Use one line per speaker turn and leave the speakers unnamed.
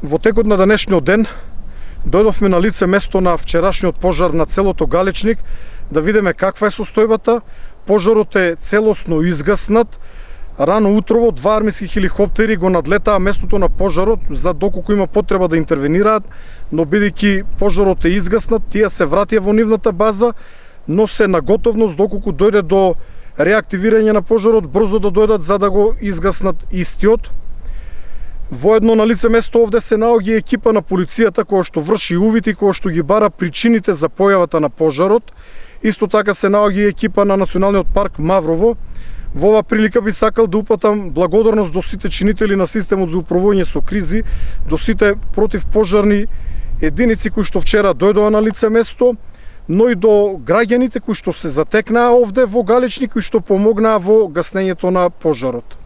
Во текот на денешниот ден дојдовме на лице место на вчерашниот пожар на селото Галечник да видиме каква е состојбата. Пожарот е целосно изгаснат. Рано утрово два армиски хеликоптери го надлетаа местото на пожарот за доколку има потреба да интервенираат, но бидејќи пожарот е изгаснат, тие се вратија во нивната база, но се на готовност доколку дојде до реактивирање на пожарот, брзо да дојдат за да го изгаснат истиот. Воедно на лице место овде се наоѓа екипа на полицијата која што врши увид и која што ги бара причините за појавата на пожарот. Исто така се наоѓа екипа на Националниот парк Маврово. Во оваа прилика би сакал да упатам благодарност до сите чинители на системот за управување со кризи, до сите противпожарни единици кои што вчера дојдоа на лице место, но и до граѓаните кои што се затекнаа овде во Галечник и што помогнаа во гаснењето на пожарот.